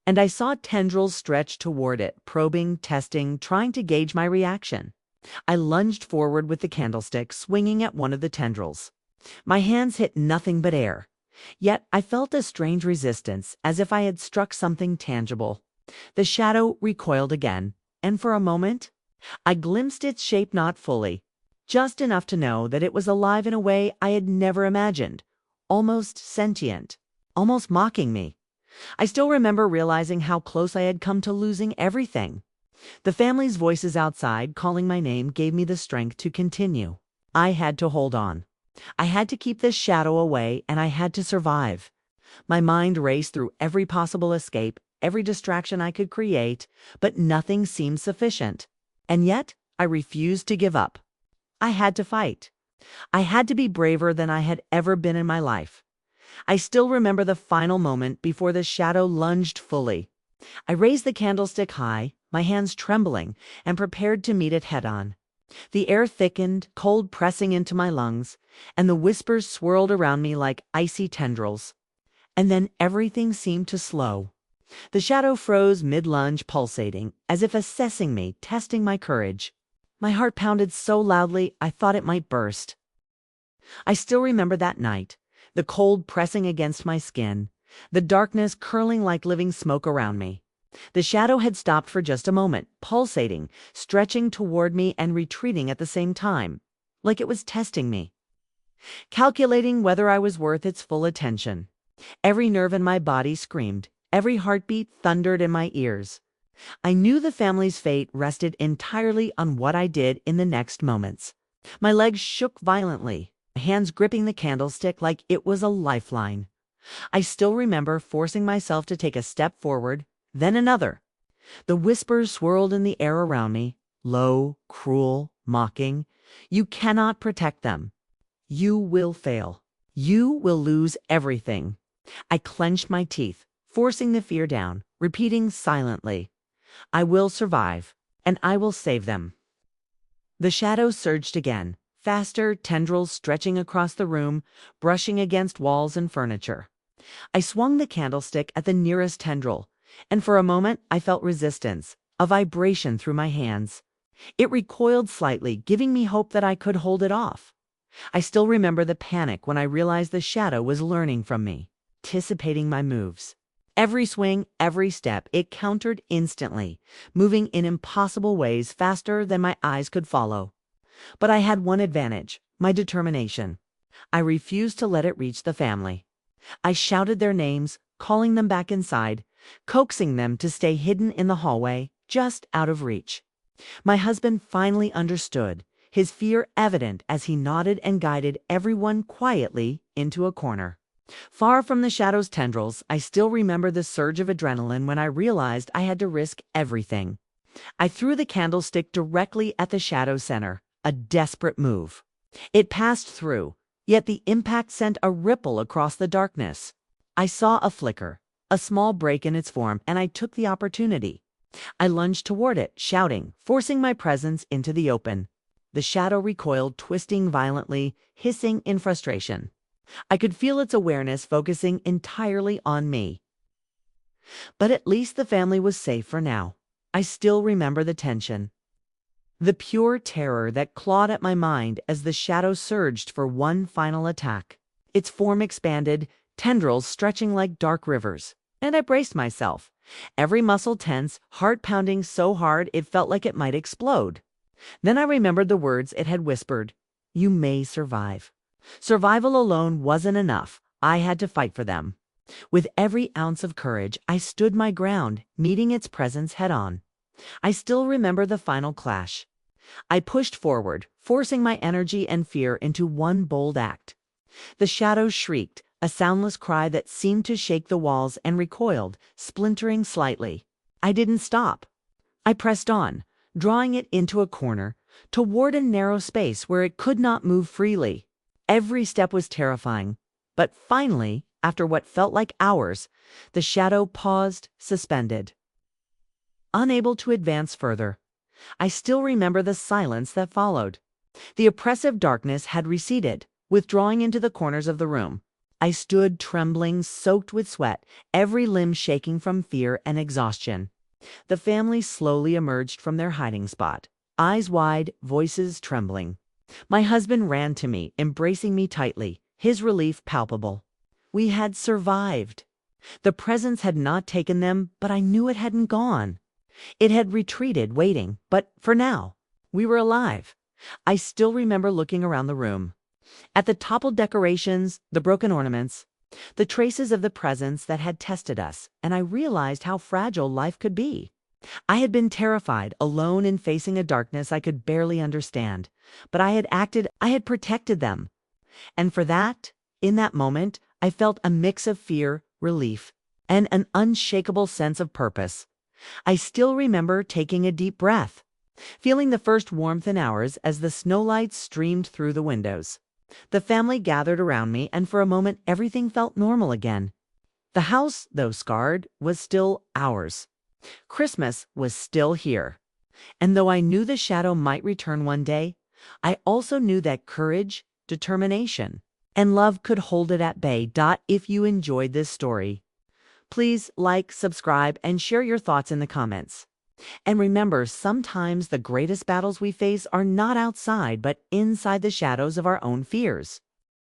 And I saw tendrils stretch toward it, probing, testing, trying to gauge my reaction. I lunged forward with the candlestick, swinging at one of the tendrils. My hands hit nothing but air. Yet I felt a strange resistance, as if I had struck something tangible. The shadow recoiled again, and for a moment, I glimpsed its shape not fully, just enough to know that it was alive in a way I had never imagined, almost sentient, almost mocking me. I still remember realizing how close I had come to losing everything. The family's voices outside calling my name gave me the strength to continue. I had to hold on. I had to keep this shadow away, and I had to survive. My mind raced through every possible escape, every distraction I could create, but nothing seemed sufficient. And yet, I refused to give up. I had to fight. I had to be braver than I had ever been in my life. I still remember the final moment before the shadow lunged fully. I raised the candlestick high, my hands trembling, and prepared to meet it head-on. The air thickened, cold pressing into my lungs, and the whispers swirled around me like icy tendrils. And then everything seemed to slow. The shadow froze mid-lunge, pulsating, as if assessing me, testing my courage. My heart pounded so loudly I thought it might burst. I still remember that night, the cold pressing against my skin, the darkness curling like living smoke around me. The shadow had stopped for just a moment, pulsating, stretching toward me and retreating at the same time, like it was testing me, calculating whether I was worth its full attention. Every nerve in my body screamed, every heartbeat thundered in my ears. I knew the family's fate rested entirely on what I did in the next moments. My legs shook violently, my hands gripping the candlestick like it was a lifeline. I still remember forcing myself to take a step forward, then another. The whispers swirled in the air around me, low, cruel, mocking. You cannot protect them. You will fail. You will lose everything. I clenched my teeth, forcing the fear down, repeating silently, I will survive, and I will save them. The shadow surged again, faster, tendrils stretching across the room, brushing against walls and furniture. I swung the candlestick at the nearest tendril, and for a moment I felt resistance, a vibration through my hands. It recoiled slightly, giving me hope that I could hold it off. I still remember the panic when I realized the shadow was learning from me, anticipating my moves. Every swing, every step, it countered instantly, moving in impossible ways faster than my eyes could follow. But I had one advantage, my determination. I refused to let it reach the family. I shouted their names, calling them back inside, coaxing them to stay hidden in the hallway, just out of reach. My husband finally understood, his fear evident as he nodded and guided everyone quietly into a corner. Far from the shadow's tendrils, I still remember the surge of adrenaline when I realized I had to risk everything. I threw the candlestick directly at the shadow's center, a desperate move. It passed through, yet the impact sent a ripple across the darkness. I saw a flicker, a small break in its form, and I took the opportunity. I lunged toward it, shouting, forcing my presence into the open. The shadow recoiled, twisting violently, hissing in frustration. I could feel its awareness focusing entirely on me. But at least the family was safe for now. I still remember the tension, the pure terror that clawed at my mind as the shadow surged for one final attack. Its form expanded, tendrils stretching like dark rivers, and I braced myself, every muscle tense, heart pounding so hard it felt like it might explode. Then I remembered the words it had whispered, "You may survive." Survival alone wasn't enough. I had to fight for them. With every ounce of courage, I stood my ground, meeting its presence head-on. I still remember the final clash. I pushed forward, forcing my energy and fear into one bold act. The shadow shrieked, a soundless cry that seemed to shake the walls, and recoiled, splintering slightly. I didn't stop. I pressed on, drawing it into a corner, toward a narrow space where it could not move freely. Every step was terrifying, but finally, after what felt like hours, the shadow paused, suspended. Unable to advance further, I still remember the silence that followed. The oppressive darkness had receded, withdrawing into the corners of the room. I stood trembling, soaked with sweat, every limb shaking from fear and exhaustion. The family slowly emerged from their hiding spot, eyes wide, voices trembling. My husband ran to me, embracing me tightly, his relief palpable. We had survived. The presence had not taken them, but I knew it hadn't gone. It had retreated, waiting, but for now, we were alive. I still remember looking around the room. At the toppled decorations, the broken ornaments, the traces of the presence that had tested us, and I realized how fragile life could be. I had been terrified, alone in facing a darkness I could barely understand, but I had protected them. And for that, in that moment, I felt a mix of fear, relief, and an unshakable sense of purpose. I still remember taking a deep breath, feeling the first warmth in hours as the snowlight streamed through the windows. The family gathered around me, and for a moment everything felt normal again. The house, though scarred, was still ours. Christmas was still here. And though I knew the shadow might return one day, I also knew that courage, determination, and love could hold it at bay. If you enjoyed this story, please like, subscribe, and share your thoughts in the comments. And remember, sometimes the greatest battles we face are not outside, but inside the shadows of our own fears.